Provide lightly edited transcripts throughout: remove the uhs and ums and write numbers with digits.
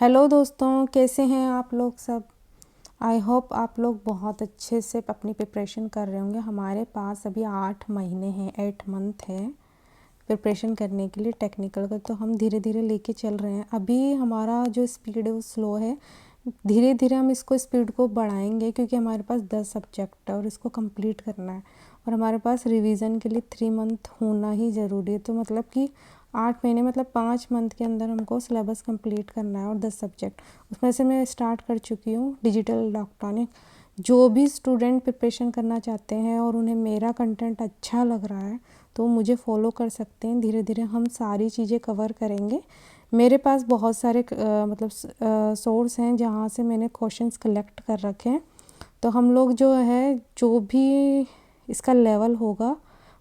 Hello दोस्तों, कैसे हैं आप लोग सब। आई होप आप लोग बहुत अच्छे से अपनी प्रिपरेशन कर रहे होंगे। हमारे पास अभी 8 महीने हैं, 8 मंथ है प्रिपरेशन करने के लिए टेक्निकल का। तो हम धीरे धीरे लेके चल रहे हैं। अभी हमारा जो स्पीड है वो स्लो है। धीरे धीरे हम इसको स्पीड को बढ़ाएंगे क्योंकि हमारे पास 10 सब्जेक्ट है और इसको कंप्लीट करना है। और हमारे पास रिवीजन के लिए 3 मंथ होना ही ज़रूरी है। तो मतलब कि 8 महीने मतलब 5 मंथ के अंदर हमको सिलेबस कंप्लीट करना है और 10 सब्जेक्ट। उसमें से मैं स्टार्ट कर चुकी हूँ डिजिटल इलेक्ट्रॉनिक। जो भी स्टूडेंट प्रिपरेशन करना चाहते हैं और उन्हें मेरा कंटेंट अच्छा लग रहा है तो मुझे फॉलो कर सकते हैं। धीरे धीरे हम सारी चीज़ें कवर करेंगे। मेरे पास बहुत सारे सोर्स हैं जहाँ से मैंने क्वेश्चंस कलेक्ट कर रखे हैं। तो हम लोग जो है जो भी इसका लेवल होगा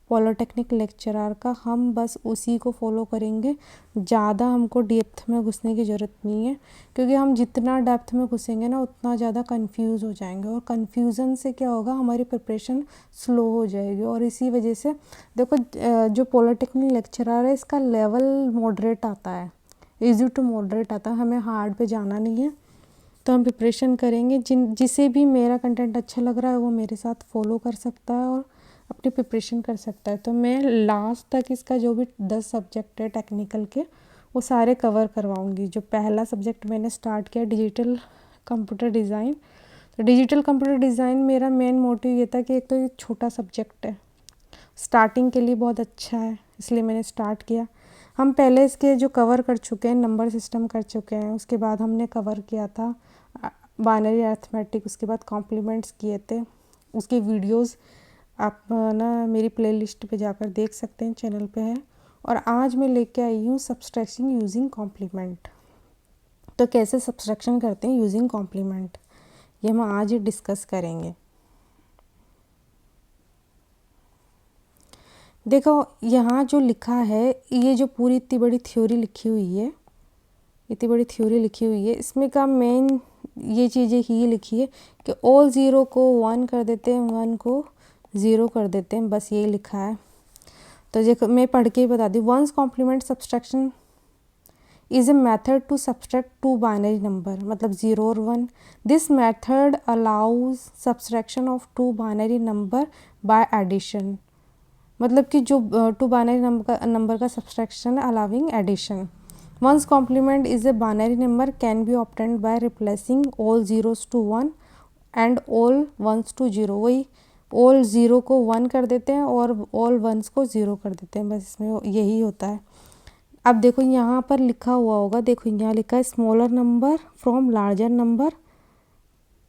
पॉलिटेक्निक लेक्चरर का, हम बस उसी को फॉलो करेंगे। ज़्यादा हमको डेप्थ में घुसने की ज़रूरत नहीं है क्योंकि हम जितना डेप्थ में घुसेंगे ना उतना ज़्यादा कंफ्यूज हो जाएंगे और कंफ्यूजन से क्या होगा, हमारी प्रिपरेशन स्लो हो जाएगी। और इसी वजह से देखो जो पॉलिटेक्निक लेक्चरर है इसका लेवल मॉडरेट आता है, इजी टू मॉडरेट आता है। हमें हार्ड पे जाना नहीं है। तो हम प्रिपरेशन करेंगे। जिसे भी मेरा कंटेंट अच्छा लग रहा है वो मेरे साथ फॉलो कर सकता है और अपनी प्रिपरेशन कर सकता है। तो मैं लास्ट तक इसका जो भी 10 सब्जेक्ट है टेक्निकल के वो सारे कवर करवाऊंगी। जो पहला सब्जेक्ट मैंने स्टार्ट किया डिजिटल कंप्यूटर डिज़ाइन। तो डिजिटल कंप्यूटर डिज़ाइन मेरा मेन मोटिव ये था कि एक तो ये छोटा सब्जेक्ट है, स्टार्टिंग के लिए बहुत अच्छा है, इसलिए मैंने स्टार्ट किया। हम पहले इसके जो कवर कर चुके हैं, नंबर सिस्टम कर चुके हैं। उसके बाद हमने कवर किया था बाइनरी अरिथमेटिक, उसके बाद कॉम्प्लीमेंट्स किए थे। उसके वीडियोस आप ना मेरी प्लेलिस्ट पे जाकर देख सकते हैं, चैनल पे है। और आज मैं लेके आई हूँ सब्सट्रैक्शन यूजिंग कॉम्प्लीमेंट। तो कैसे सब्सट्रैक्शन करते हैं यूजिंग कॉम्प्लीमेंट, ये हम आज ही डिस्कस करेंगे। देखो यहाँ जो लिखा है, ये जो पूरी इतनी बड़ी थ्योरी लिखी हुई है, इतनी बड़ी थ्योरी लिखी हुई है, इसमें का मेन ये चीज़ें ही लिखी है कि ऑल ज़ीरो को 1 कर देते हैं, 1 को 0 कर देते हैं, बस ये लिखा है। तो देखो मैं पढ़ के ही बता दी। One's complement subtraction is a method to subtract 2 binary number, मतलब 0 और 1। This method allows subtraction of 2 binary number by addition, मतलब कि जो 2 बाइनरी नंबर का subtraction allowing addition. One's complement is a binary number can be obtained by replacing all zeros to 1 and all ones to 0। वही all 0 को 1 कर देते हैं और ऑल वंस को 0 कर देते हैं, बस इसमें यही होता है। अब देखो यहाँ पर लिखा हुआ होगा, देखो यहाँ लिखा है smaller number from larger number.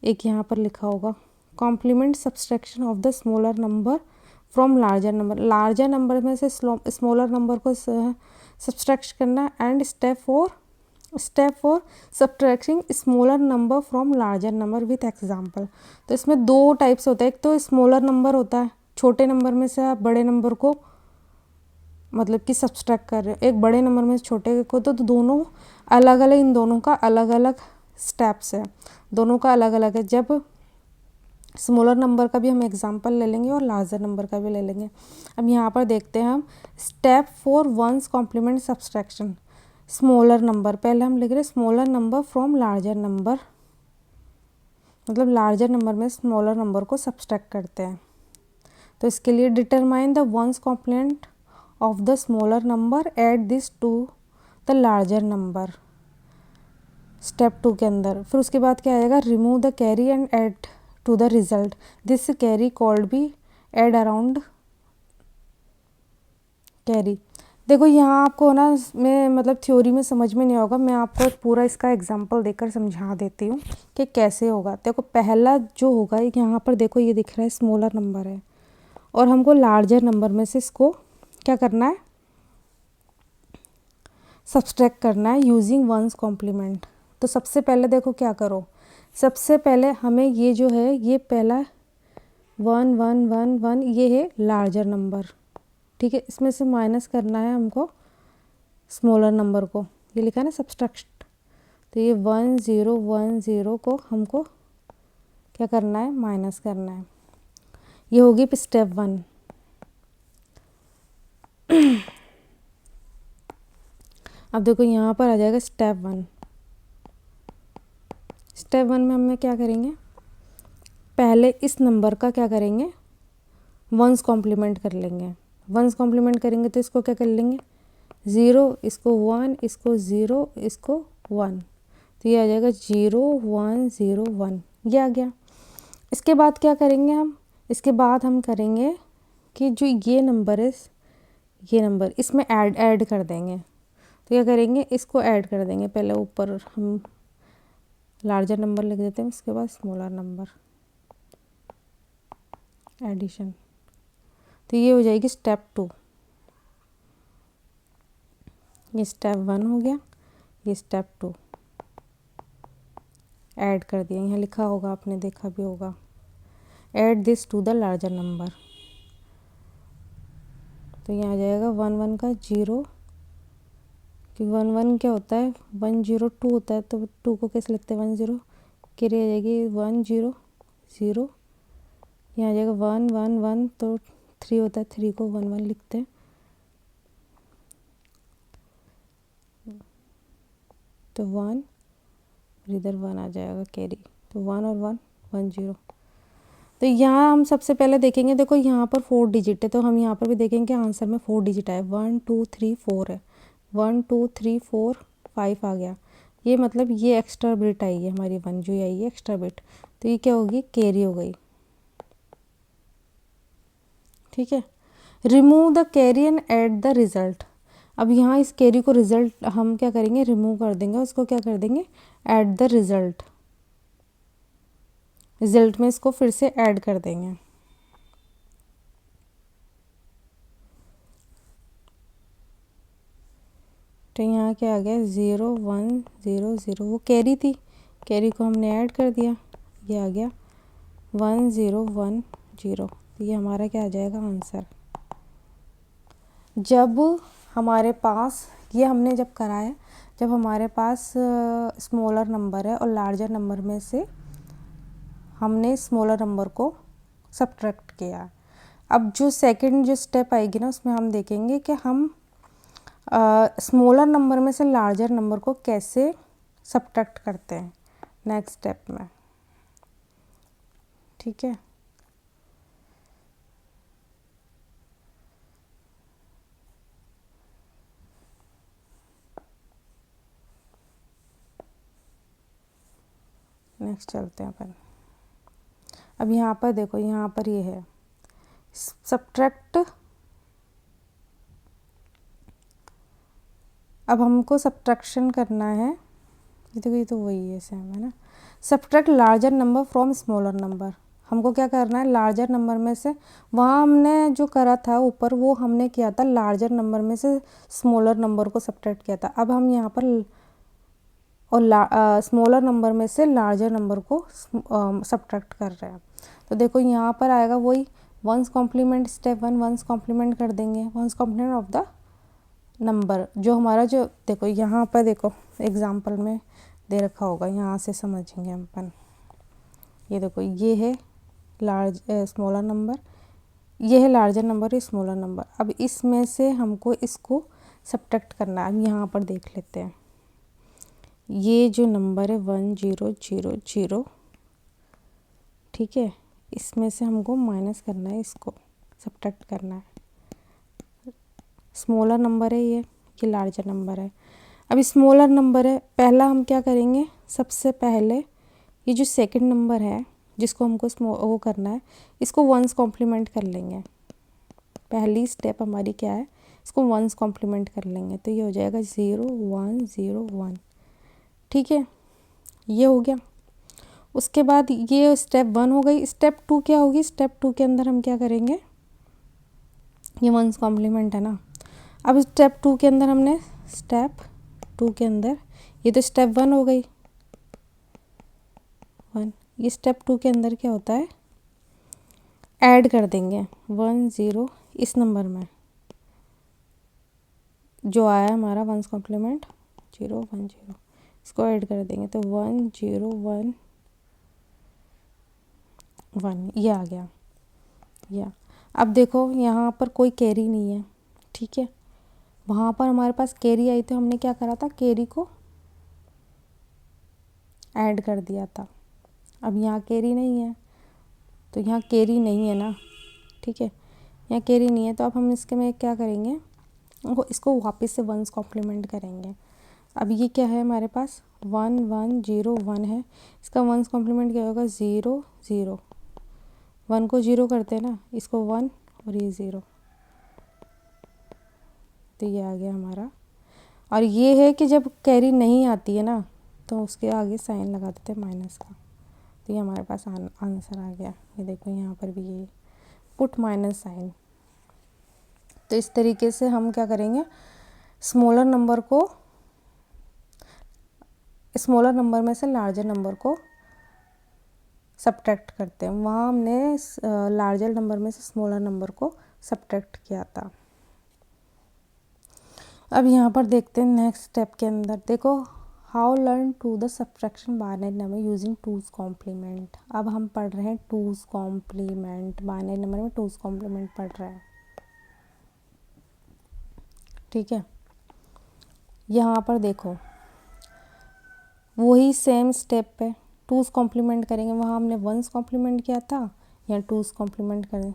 एक यहाँ पर लिखा होगा complement subtraction of the smaller number from larger number. Larger number में से स्मॉलर नंबर को सब्सट्रैक्ट करना। And step for subtracting smaller number from larger number with example. तो इसमें 2 टाइप्स होता है। एक तो स्मॉलर नंबर होता है, छोटे नंबर में से आप बड़े नंबर को मतलब कि सब्सट्रैक्ट कर रहे हो, एक बड़े नंबर में से छोटे को। तो दोनों अलग अलग, इन दोनों का अलग अलग स्टेप्स है, दोनों का अलग अलग है। जब स्मॉलर नंबर का भी हम एग्जांपल ले लेंगे और लार्जर नंबर का भी ले लेंगे। अब यहाँ पर देखते हैं हम step 4 one's complement subtraction. Smaller number पहले हम लिख रहे हैं smaller number from larger number, मतलब लार्जर नंबर में स्मॉलर नंबर को सब्सट्रैक्ट करते हैं। तो इसके लिए determine the one's complement of the smaller number, add this to the larger number, step 2 के अंदर। फिर उसके बाद क्या आएगा, remove the carry and add to the result. This carry could be add around carry. देखो यहाँ आपको ना मैं मतलब थ्योरी में समझ में नहीं होगा, मैं आपको पूरा इसका एग्जांपल देकर समझा देती हूँ कि कैसे होगा। देखो पहला जो होगा यहाँ पर देखो ये दिख रहा है स्मॉलर नंबर है और हमको लार्जर नंबर में से इसको क्या करना है, सब्सट्रैक्ट करना है यूजिंग वंस कॉम्प्लीमेंट। तो सबसे पहले देखो क्या करो, सबसे पहले हमें ये जो है ये पहला 1 1 1 1 ये है लार्जर नंबर, ठीक है। इसमें से माइनस करना है हमको स्मॉलर नंबर को, ये लिखा है ना सब्सट्रैक्ट। तो ये 1 0 1 0 को हमको क्या करना है, माइनस करना है। ये होगी स्टेप 1। अब देखो यहाँ पर आ जाएगा स्टेप 1। स्टेप 1 में हम क्या करेंगे, पहले इस नंबर का क्या करेंगे, वंस कॉम्प्लीमेंट कर लेंगे। वंस कॉम्प्लीमेंट करेंगे तो इसको क्या कर लेंगे, 0, इसको 1, इसको 0, इसको 1, तो ये आ जाएगा 0 1 0 1, ये आ गया। इसके बाद क्या करेंगे हम, इसके बाद हम करेंगे कि जो ये नंबर है, ये नंबर इसमें ऐड कर देंगे। तो क्या करेंगे, इसको ऐड कर देंगे। पहले ऊपर हम लार्जर नंबर लिख देते हैं, उसके बाद स्मॉलर नंबर, एडिशन। तो ये हो जाएगी स्टेप 2। ये स्टेप 1 हो गया, ये स्टेप 2 ऐड कर दिया। यहाँ लिखा होगा, आपने देखा भी होगा, add this to the larger number. तो यहाँ आ जाएगा 1 1 का 0, कि 1 1 क्या होता है, 1 0 2 होता है, तो 2 को कैसे लिखते हैं, 1 0, कैरी आ जाएगी 1 0 0, यहाँ आ जाएगा 1 1 1, तो 3 होता है, 3 को 1 1 लिखते हैं, तो 1, इधर 1 आ जाएगा कैरी, तो 1 और 1 1 0। तो यहाँ हम सबसे पहले देखेंगे, देखो यहाँ पर 4 डिजिट है, तो हम यहाँ पर भी देखेंगे आंसर में 4 डिजिट आए, 1 2 3 4 है, 1 2 3 4 5 आ गया। ये मतलब ये एक्स्ट्रा बिट आई है हमारी, 1 जो आई है एक्स्ट्रा बिट, तो ये क्या होगी, कैरी हो गई। ठीक है, remove the carry and add the result. अब यहाँ इस कैरी को रिजल्ट हम क्या करेंगे, रिमूव कर देंगे, उसको क्या कर देंगे, ऐड द रिजल्ट। रिजल्ट में इसको फिर से ऐड कर देंगे। तो यहाँ क्या आ गया, 0 1 0 0, वो कैरी थी, कैरी को हमने ऐड कर दिया, ये आ गया 1 0 1 0। ये हमारा क्या आ जाएगा आंसर। जब हमारे पास ये हमने जब करा है, जब हमारे पास स्मॉलर नंबर है और लार्जर नंबर में से हमने स्मॉलर नंबर को सब्ट्रैक्ट किया। अब जो सेकंड जो स्टेप आएगी ना, उसमें हम देखेंगे कि हम स्मॉलर नंबर में से लार्जर नंबर को कैसे सब्ट्रैक्ट करते हैं नेक्स्ट स्टेप में। ठीक है, नेक्स्ट चलते हैं अपन। अब यहाँ पर देखो, यहाँ पर ये है सब्ट्रैक्ट। अब हमको सब्ट्रैक्शन करना है, ये तो वही है, सेम है ना। Subtract larger number from smaller number. हमको क्या करना है, लार्जर नंबर में से, वहाँ हमने जो करा था ऊपर, वो हमने किया था लार्जर नंबर में से स्मॉलर नंबर को सब्ट्रैक्ट किया था। अब हम यहाँ पर और स्मॉलर नंबर में से लार्जर नंबर को सब्ट्रैक्ट कर रहे हैं। तो देखो यहाँ पर आएगा वही one's complement, step 1 one's complement कर देंगे, one's complement of the number जो हमारा, जो देखो यहाँ पर देखो एग्जाम्पल में दे रखा होगा, यहाँ से समझेंगे हम अपन। ये देखो, ये है स्मॉलर नंबर, ये है लार्जर नंबर, ये स्मॉलर नंबर। अब इसमें से हमको इसको सब्ट्रैक्ट करना है। अब यहाँ पर देख लेते हैं, ये जो नंबर है 1 0 0 0, ठीक है, इसमें से हमको माइनस करना है, इसको सब्ट्रैक्ट करना है। स्मॉलर नंबर है ये लार्जर नंबर है। अब स्मॉलर नंबर है, पहला हम क्या करेंगे, सबसे पहले ये जो सेकंड नंबर है जिसको हमको वो करना है, इसको वंस कॉम्प्लीमेंट कर लेंगे। पहली स्टेप हमारी क्या है, इसको वंस कॉम्प्लीमेंट कर लेंगे, तो ये हो जाएगा 0 1 0 1। ठीक है, ये हो गया। उसके बाद ये स्टेप 1 हो गई। स्टेप 2 क्या होगी, स्टेप 2 के अंदर हम क्या करेंगे, ये वंस कॉम्प्लीमेंट है ना। अब स्टेप 2 के अंदर हमने, स्टेप 2 के अंदर, ये तो स्टेप 1 हो गई 1, ये स्टेप 2 के अंदर क्या होता है, ऐड कर देंगे 1 0 इस नंबर में जो आया हमारा वंस कॉम्प्लीमेंट 0 1 0, इसको ऐड कर देंगे, तो 1 0 1 1, ये आ गया। या अब देखो यहाँ पर कोई कैरी नहीं है, ठीक है, वहाँ पर हमारे पास कैरी आई, तो हमने क्या करा था, कैरी को ऐड कर दिया था। अब यहाँ कैरी नहीं है, तो यहाँ कैरी नहीं है ना, ठीक है, यहाँ कैरी नहीं है, तो अब हम इसके में क्या करेंगे, इसको वापस से वंस कॉम्प्लीमेंट करेंगे। अब ये क्या है हमारे पास 1 1 0 1 है, इसका वंस कॉम्प्लीमेंट क्या होगा 0 0, 1 को 0 करते हैं ना, इसको 1 और ये 0, तो ये आ गया हमारा। और ये है कि जब कैरी नहीं आती है ना, तो उसके आगे साइन लगा देते हैं माइनस का, तो ये हमारे पास आंसर आ गया। ये देखो यहाँ पर भी ये पुट माइनस साइन। तो इस तरीके से हम क्या करेंगे, स्मॉलर नंबर में से लार्जर नंबर को सब्ट्रैक्ट करते हैं। वहाँ हमने लार्जर नंबर में से स्मॉलर नंबर को सब्ट्रैक्ट किया था। अब यहाँ पर देखते हैं नेक्स्ट स्टेप के अंदर, देखो how learn to the subtraction binary number using two's complement. अब हम पढ़ रहे हैं टूज कॉम्प्लीमेंट, बाइनरी नंबर में टूज कॉम्प्लीमेंट पढ़ रहे हैं, ठीक है। यहाँ पर देखो वही सेम स्टेप पे टूज कॉम्प्लीमेंट करेंगे, वहाँ हमने वंस कॉम्प्लीमेंट किया था, यहाँ टूज कॉम्प्लीमेंट करें।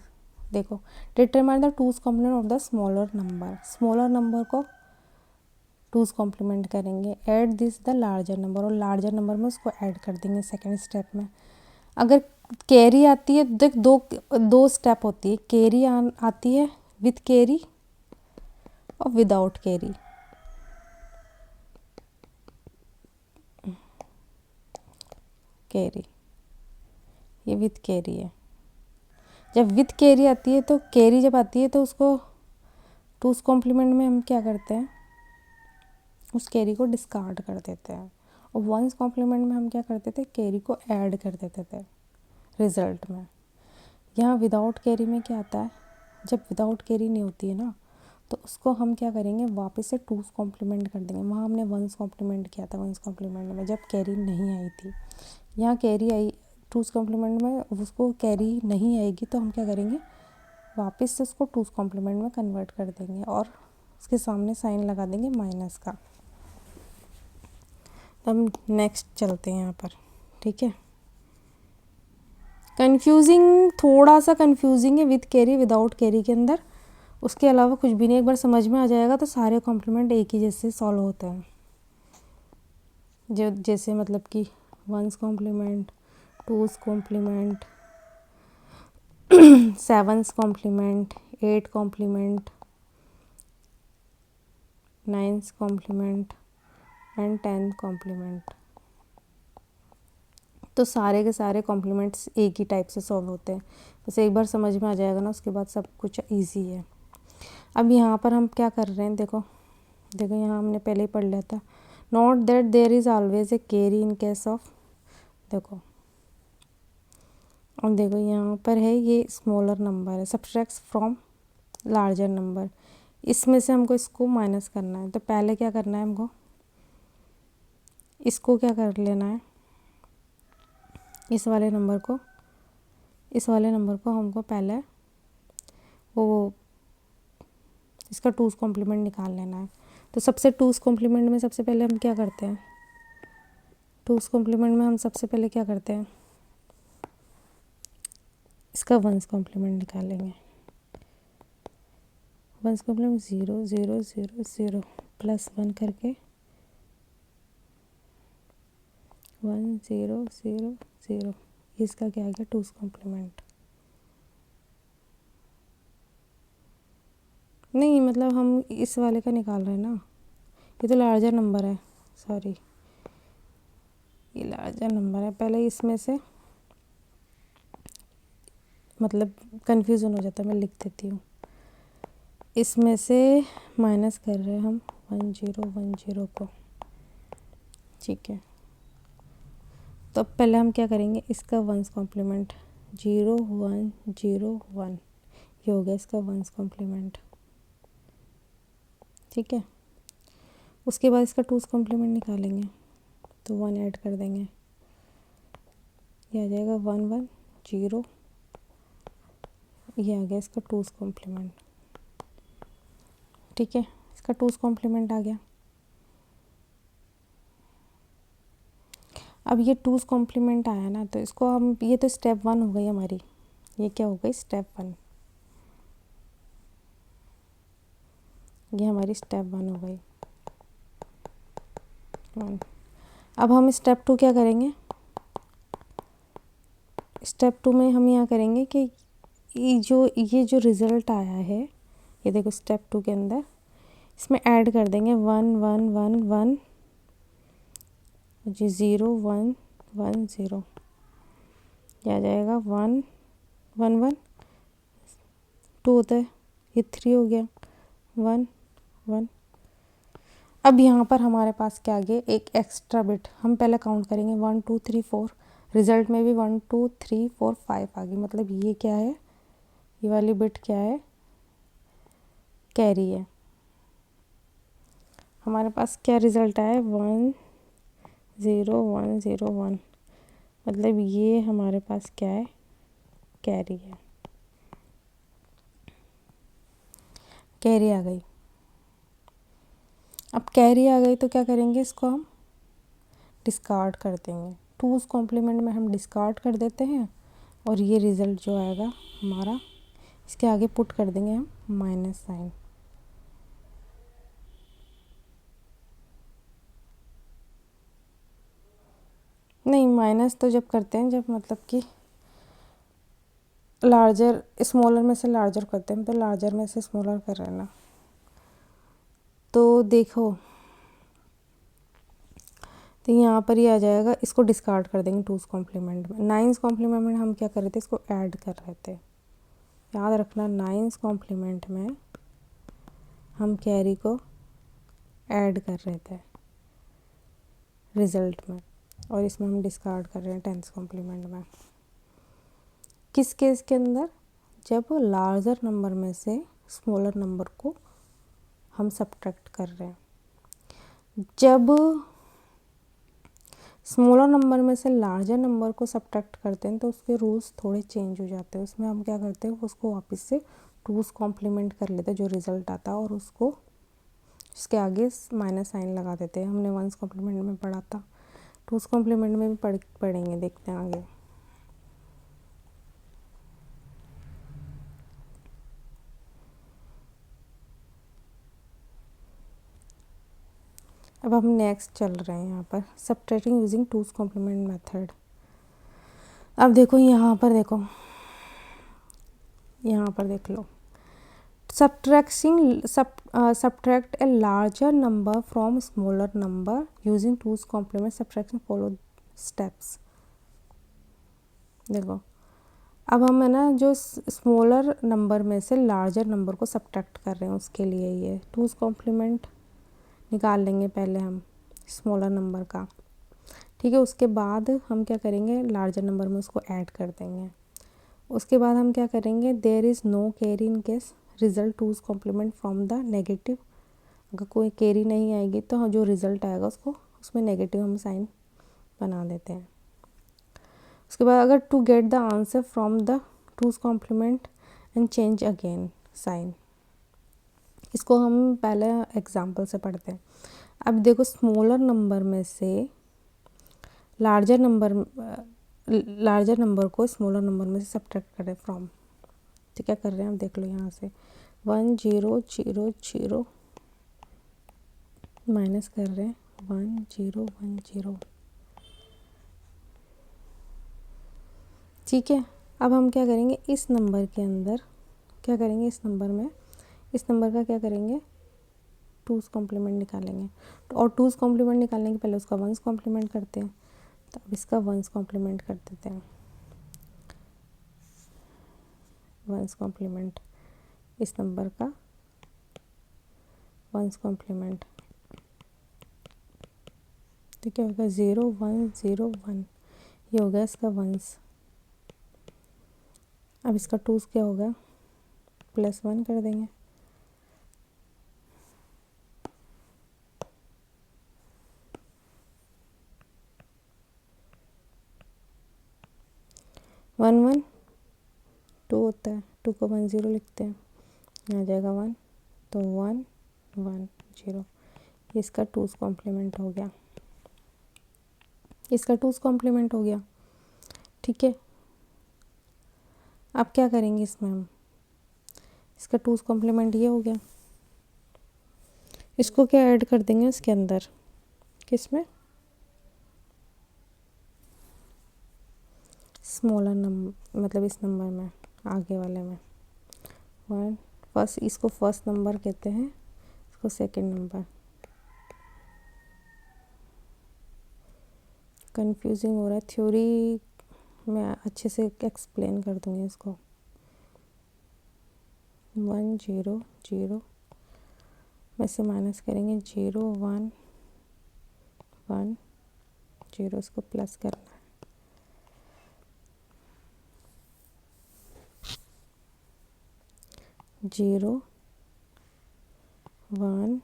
देखो determine the two's complement of the smaller number, smaller number को टूज कॉम्प्लीमेंट करेंगे, add this the larger number, और लार्जर नंबर में उसको ऐड कर देंगे सेकेंड स्टेप में। अगर कैरी आती है, देख दो स्टेप होती है, कैरी आती है विथ कैरी और विदाउट कैरी। कैरी, ये विथ कैरी है। जब विथ कैरी आती है, तो कैरी जब आती है तो उसको टूज कॉम्प्लीमेंट में हम क्या करते हैं, उस कैरी को डिस्कार्ड कर देते हैं, और वंस कॉम्प्लीमेंट में हम क्या करते थे, कैरी को ऐड कर देते थे रिजल्ट में। यहाँ विदाउट कैरी में क्या आता है, जब विदाउट कैरी नहीं होती है ना, तो उसको हम क्या करेंगे, वापस से टूज कॉम्प्लीमेंट कर देंगे। वहाँ हमने वंस कॉम्प्लीमेंट किया था, वंस कॉम्प्लीमेंट में जब कैरी नहीं आई थी, यहाँ कैरी आई टूज कॉम्प्लीमेंट में, उसको कैरी नहीं आएगी तो हम क्या करेंगे, वापस से उसको टूज कॉम्प्लीमेंट में कन्वर्ट कर देंगे और उसके सामने साइन लगा देंगे माइनस का। तो हम नेक्स्ट चलते हैं यहाँ पर, ठीक है। कंफ्यूजिंग, थोड़ा सा कंफ्यूजिंग है विथ कैरी विदाउट कैरी के अंदर, उसके अलावा कुछ भी नहीं। एक बार समझ में आ जाएगा तो सारे कॉम्प्लीमेंट एक ही जैसे सॉल्व होते हैं, जो जैसे मतलब कि one's complement, two's complement, seven's complement, 8 complement, 9 complement and 10 complement. तो सारे के सारे कॉम्प्लीमेंट्स एक ही टाइप से सॉल्व होते हैं। बस एक बार समझ में आ जाएगा ना, उसके बाद सब कुछ इजी है। अब यहाँ पर हम क्या कर रहे हैं, देखो यहाँ हमने पहले ही पढ़ लिया था, note that there is always a carry in case of, देखो अब देखो यहाँ पर है ये स्मॉलर नंबर है, सब्ट्रैक्ट्स फ्रॉम लार्जर नंबर, इसमें से हमको इसको माइनस करना है। तो पहले क्या करना है, हमको इसको क्या कर लेना है, इस वाले नंबर को हमको पहले वो इसका टूज कॉम्प्लीमेंट निकाल लेना है। तो सबसे टूज कॉम्प्लीमेंट में सबसे पहले हम क्या करते हैं, टूज कॉम्प्लीमेंट में हम सबसे पहले क्या करते हैं, इसका वंस कॉम्प्लीमेंट निकालेंगे। वंस कॉम्प्लीमेंट 0 0 0 0 प्लस 1 करके 1 0 0 0, इसका क्या आ गया, टूज कॉम्प्लीमेंट। नहीं मतलब हम इस वाले का निकाल रहे हैं ना, ये तो लार्जर नंबर है, सॉरी ये लार्जर नंबर है। पहले इसमें से मतलब कन्फ्यूज़न हो जाता है, मैं लिख देती हूँ। इसमें से माइनस कर रहे हैं हम 1 0 1 0 को, ठीक है। तो अब पहले हम क्या करेंगे, इसका वंस कॉम्प्लीमेंट 0 1 0 1, ये हो गया इसका वंस कॉम्प्लीमेंट, ठीक है। उसके बाद इसका टूज कॉम्प्लीमेंट निकालेंगे, तो 1 ऐड कर देंगे, ये आ जाएगा 1 1 0, ये आ गया इसका टूज कॉम्प्लीमेंट, ठीक है। इसका टूज कॉम्प्लीमेंट आ गया। अब ये टूज़ कॉम्प्लीमेंट आया ना, तो इसको हम, ये तो स्टेप 1 हो गई हमारी, ये क्या हो गई स्टेप 1, ये हमारी स्टेप 1 हो गई 1। अब हम स्टेप 2 क्या करेंगे, स्टेप 2 में हम यहाँ करेंगे कि ये जो रिज़ल्ट आया है, ये देखो स्टेप 2 के अंदर इसमें ऐड कर देंगे 1 1 1 1 जी 0 1 1 0, क्या आ जाएगा 1 1 1 2 होता है, ये 3 हो गया 1 1। अब यहाँ पर हमारे पास क्या आ गया, एक एक्स्ट्रा बिट, हम पहले काउंट करेंगे 1 2 3 4, रिज़ल्ट में भी 1 2 3 4 5 आ गई, मतलब ये क्या है, ये वाली बिट क्या है, कैरी है। हमारे पास क्या रिज़ल्ट आया 1 0 1 0 1, मतलब ये हमारे पास क्या है, कैरी है, कैरी आ गई। अब कैरी आ गई तो क्या करेंगे, इसको हम डिस्कार्ड कर देंगे, टूज़ कॉम्प्लीमेंट में हम डिस्कार्ड कर देते हैं, और ये रिज़ल्ट जो आएगा हमारा, इसके आगे पुट कर देंगे हम माइनस साइन। नहीं, माइनस तो जब करते हैं, जब मतलब कि लार्जर स्मॉलर में से लार्जर करते हैं, तो लार्जर में से स्मॉलर कर रहे हैं ना, तो देखो, तो यहाँ पर ये आ जाएगा, इसको डिस्कार्ड कर देंगे टूज़ कॉम्प्लीमेंट में। नाइन्स कॉम्प्लीमेंट में हम क्या कर रहे थे, इसको ऐड कर रहे थे, याद रखना, नाइन्स कॉम्प्लीमेंट में हम कैरी को ऐड कर रहे थे रिज़ल्ट में, और इसमें हम डिस्कार्ड कर रहे हैं टेंथ कॉम्प्लीमेंट में। किस केस के अंदर, जब लार्जर नंबर में से स्मॉलर नंबर को हम सब्ट्रैक्ट कर रहे हैं, जब स्मॉलर नंबर में से लार्जर नंबर को सब्ट्रैक्ट करते हैं तो उसके रूल्स थोड़े चेंज हो जाते हैं। उसमें हम क्या करते हैं, उसको वापस से टूज़ कॉम्प्लीमेंट कर लेते हैं जो रिज़ल्ट आता है, और उसको इसके आगे माइनस साइन लगा देते हैं। हमने वंस कॉम्प्लीमेंट में पढ़ा था, टूज़ कॉम्प्लीमेंट में भी पढ़ेंगे, देखते हैं आगे। अब हम नेक्स्ट चल रहे हैं यहाँ पर, subtracting using two's complement method. अब देखो यहाँ पर, देखो यहाँ पर देख लो, subtract a larger number from smaller number using two's complement subtraction, follow steps। देखो, अब हम है ना, जो स्मॉलर नंबर में से लार्जर नंबर को सब्ट्रैक्ट कर रहे हैं, उसके लिए ये टूज़ कॉम्प्लीमेंट निकाल लेंगे पहले हम स्मॉलर नंबर का, ठीक है। उसके बाद हम क्या करेंगे, लार्जर नंबर में उसको ऐड कर देंगे। उसके बाद हम क्या करेंगे, there is no carry in case result two's complement from the negative. अगर कोई कैरी नहीं आएगी तो जो रिज़ल्ट आएगा उसको, उसमें नेगेटिव हम साइन बना देते हैं। उसके बाद अगर to get the answer from the two's complement and change again sign, इसको हम पहले एग्जाम्पल से पढ़ते हैं। अब देखो, स्मॉलर नंबर में से लार्जर नंबर को स्मॉलर नंबर में से सब्ट्रैक्ट करें फ्रॉम, तो क्या कर रहे हैं, हम देख लो यहाँ से 1 0 0 0 माइनस कर रहे हैं 1 0 1 0, ठीक है। अब हम क्या करेंगे, इस नंबर के अंदर क्या करेंगे, इस नंबर का क्या करेंगे, टूज़ कॉम्प्लीमेंट निकालेंगे, और टूज़ कॉम्प्लीमेंट निकालने के पहले उसका वंस कॉम्प्लीमेंट करते हैं, तो अब इसका वंस कॉम्प्लीमेंट कर देते हैं, वंस कॉम्प्लीमेंट, इस नंबर का वंस कॉम्प्लीमेंट, तो क्या होगा 0 1 0 1, ये हो गया इसका वंस। अब इसका टूज़ क्या होगा, +1 कर देंगे, वन 1 2 होता है, 2 को 1 0 लिखते हैं, आ जाएगा 1, तो 1 1 0, इसका टूज़ कॉम्प्लीमेंट हो गया। इसका 2's कॉम्प्लीमेंट हो गया। ठीक है, अब क्या करेंगे इसमें हम, इसका 2's कॉम्प्लीमेंट ये हो गया, इसको क्या ऐड कर देंगे इसके अंदर, किसमें, स्मॉलर नंबर, मतलब इस नंबर में, आगे वाले में 1 फर्स्ट, इसको फर्स्ट नंबर कहते हैं, इसको सेकंड नंबर। कंफ्यूजिंग हो रहा है, थ्योरी मैं अच्छे से एक्सप्लेन कर दूँगी इसको। 1 0 0 में से माइनस करेंगे 0 1 1 0, इसको प्लस करना है। जीरो 1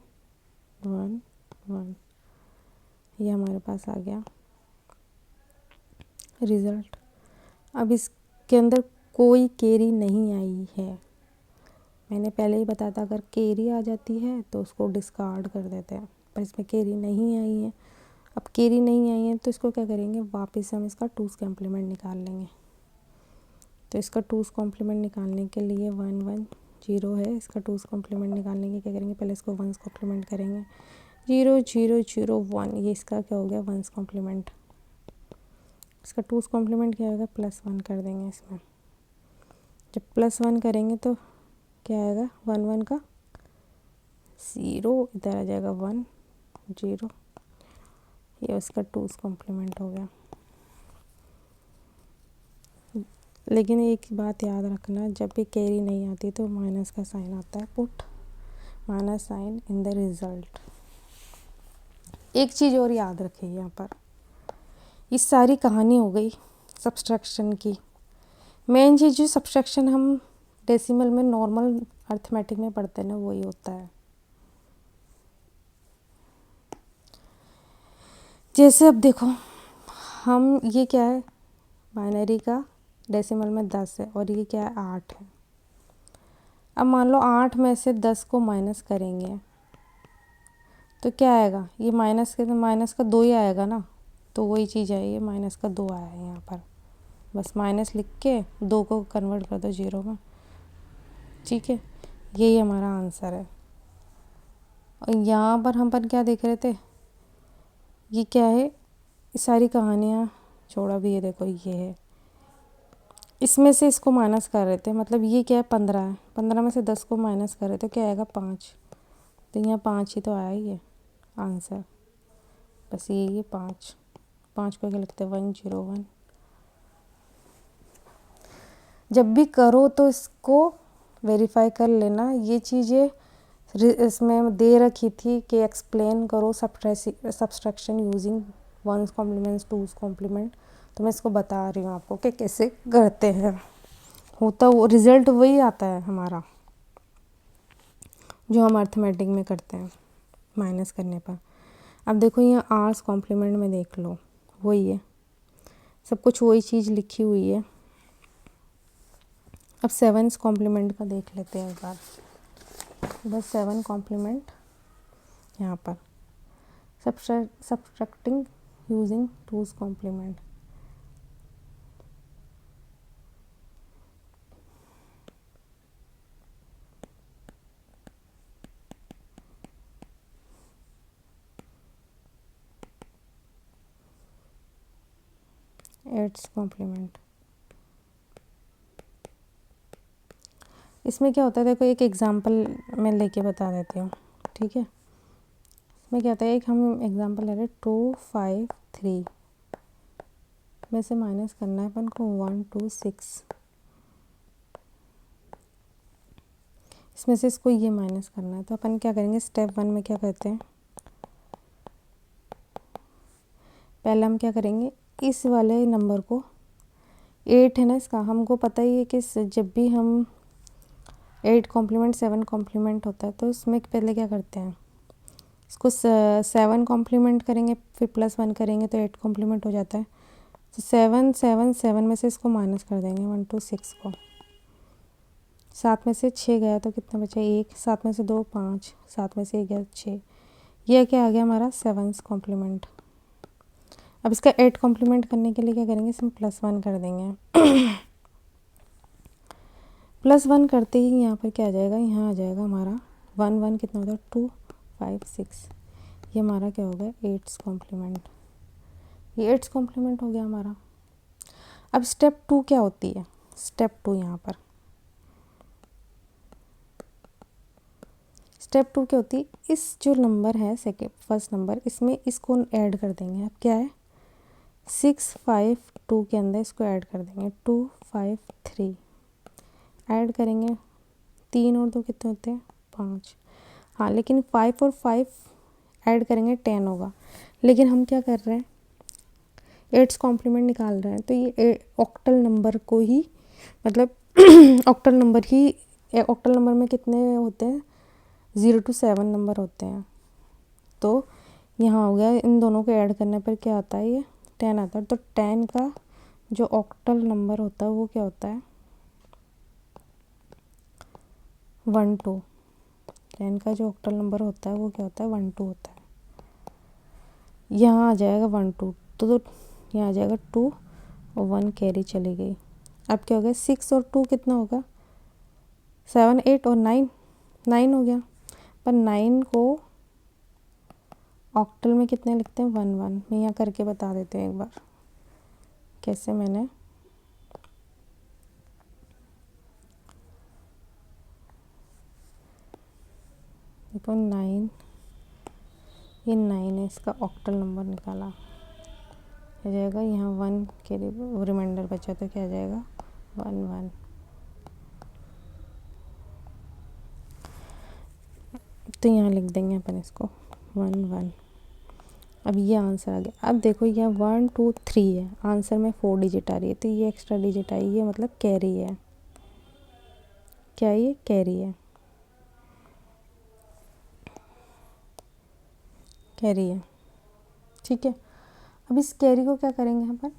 1 1, ये हमारे पास आ गया रिज़ल्ट। अब इसके अंदर कोई कैरी नहीं आई है, मैंने पहले ही बताया था, अगर कैरी आ जाती है तो उसको डिस्कार्ड कर देते हैं, पर इसमें कैरी नहीं आई है। अब कैरी नहीं आई है तो इसको क्या करेंगे, वापस से हम इसका 2's कॉम्प्लीमेंट निकाल लेंगे। तो इसका 2's कॉम्प्लीमेंट निकालने के लिए 1 1 0 है, इसका 2's कॉम्प्लीमेंट निकालने के क्या करेंगे, पहले इसको 1's कॉम्प्लीमेंट करेंगे, 0 0 0 1, ये इसका क्या हो गया 1's कॉम्प्लीमेंट। इसका 2's कॉम्प्लीमेंट क्या होगा, +1 कर देंगे इसमें। जब +1 करेंगे तो क्या आएगा, 1 1 का 0, इधर आ जाएगा 1 0, ये उसका 2's कॉम्प्लीमेंट हो गया। लेकिन एक बात याद रखना, जब भी कैरी नहीं आती तो माइनस का साइन आता है, put minus sign in the result. एक चीज़ और याद रखिए, यहाँ पर ये सारी कहानी हो गई सब्सट्रैक्शन की। मेन चीज़ जो सब्सट्रैक्शन हम डेसिमल में नॉर्मल अर्थमेटिक में पढ़ते हैं ना, वही होता है। जैसे अब देखो, हम ये क्या है, बाइनरी का डेसिमल में 10 है और ये क्या है 8 है। अब मान लो 8 में से 10 को माइनस करेंगे तो क्या आएगा, ये माइनस के, तो माइनस का 2 ही आएगा ना, तो वही चीज़ है, ये माइनस का 2 आया है यहाँ पर, बस माइनस लिख के 2 को कन्वर्ट कर दो 0 में। ठीक है, यही हमारा आंसर है। और यहाँ पर हम पर क्या देख रहे थे, ये क्या है, ये सारी कहानियाँ छोड़ा भी, ये देखो ये है, इसमें से इसको माइनस कर रहे थे, मतलब ये क्या है 15 है, 15 में से 10 को माइनस कर रहे थे, क्या आएगा 5, तो यहाँ 5 ही तो आया ही है आंसर, बस ये 5 5 को क्या लिखते हैं 1 0 1। जब भी करो तो इसको वेरीफाई कर लेना, ये चीज़ें इसमें दे रखी थी कि एक्सप्लेन करो subtraction using 1's complement 2's complement, तो मैं इसको बता रही हूँ आपको कि कैसे करते हैं। होता वो रिज़ल्ट वही आता है हमारा जो हम अर्थमेटिक में करते हैं माइनस करने पर। अब देखो यहाँ 8's कॉम्प्लीमेंट में देख लो, वही है, सब कुछ वही चीज़ लिखी हुई है। अब 7's कॉम्प्लीमेंट का देख लेते हैं एक बार, बस 7 कॉम्प्लीमेंट यहाँ पर subtracting using 2's complement. Eight's complement, इसमें क्या होता है, देखो एक एग्जांपल मैं लेके बता देती हूँ। ठीक है, इसमें क्या होता है, एक हम एग्जांपल ले रहे 2 5 3 में से माइनस करना है अपन को 1 2 6, इसमें से इसको ये माइनस करना है, तो अपन क्या करेंगे, स्टेप 1 में क्या करते हैं, पहले हम क्या करेंगे, इस वाले नंबर को 8 है ना इसका, हमको पता ही है कि जब भी हम 8 कॉम्प्लीमेंट 7 कॉम्प्लीमेंट होता है तो इसमें पहले क्या करते हैं, इसको 7 कॉम्प्लीमेंट करेंगे, फिर +1 करेंगे तो 8 कॉम्प्लीमेंट हो जाता है। तो 7 7 7 में से इसको माइनस कर देंगे 1 2 6 को, 7 में से 6 गया तो कितना बचा 1, 7 में से 2 5, 7 में से 1 गया 6, यह क्या आ गया हमारा 7's कॉम्प्लीमेंट। अब इसका 8 कॉम्प्लीमेंट करने के लिए क्या करेंगे, इसमें +1 कर देंगे। +1 करते ही यहाँ पर क्या आ जाएगा, यहाँ आ जाएगा हमारा 1 1 कितना होता है 2 5 6, ये हमारा क्या हो गया 8 कॉम्प्लीमेंट, ये 8 कॉम्प्लीमेंट हो गया हमारा। अब स्टेप 2 क्या होती है, स्टेप 2 यहाँ पर स्टेप 2 क्या होती है, इस जो नंबर है फर्स्ट नंबर, इसमें इसको ऐड कर देंगे। अब क्या है 6 5 2 के अंदर इसको ऐड कर देंगे 2 5 3, ऐड करेंगे 3 और 2 कितने होते हैं 5। हाँ लेकिन 5 और 5 ऐड करेंगे 10 होगा, लेकिन हम क्या कर रहे हैं 8 कॉम्प्लीमेंट निकाल रहे हैं, तो ये ऑक्टल नंबर को ही मतलब ऑक्टल नंबर में कितने होते हैं 0 to 7 नंबर होते हैं। तो यहाँ हो गया, इन दोनों को ऐड करने पर क्या आता है, ये 10 आता है। तो 10 का जो ऑक्टल नंबर होता है वो क्या होता है 1 2। 10 का जो ऑक्टल नंबर होता है वो क्या होता है 1 2 होता है। यहाँ आ जाएगा 1 2, तो यहाँ आ जाएगा 2 और 1 कैरी चली गई। अब क्या हो गया 6 और 2 कितना होगा 7 8 और 9 9 हो गया। पर 9 को ऑक्टल में कितने लिखते हैं 1 1। मैं यहाँ करके बता देते हैं एक बार कैसे। मैंने देखो 9, ये 9 है, इसका ऑक्टल नंबर निकाला, आ जाएगा यहाँ 1 के रिमाइंडर बचा तो क्या आ जाएगा 1 1। तो यहाँ लिख देंगे अपन इसको 1 1। अब ये आंसर आ गया। अब देखो यहाँ 1 2 3 है, आंसर में 4 डिजिट आ रही है, तो ये एक्स्ट्रा डिजिट आई है मतलब कैरी है। क्या ये कैरी है, कैरी है, ठीक है। अब इस कैरी को क्या करेंगे हम अपन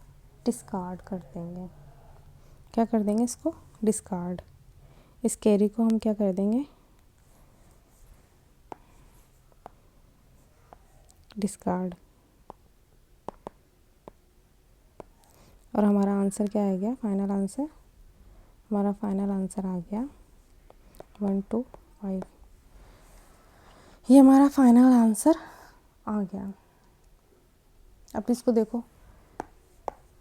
डिस्कार्ड कर देंगे। क्या कर देंगे इसको डिस्कार्ड, इस कैरी को हम क्या कर देंगे डिस्कार्ड। और हमारा आंसर क्या आ गया, फाइनल आंसर, हमारा फाइनल आंसर आ गया 1 2 5। ये हमारा फाइनल आंसर आ गया। अब इसको देखो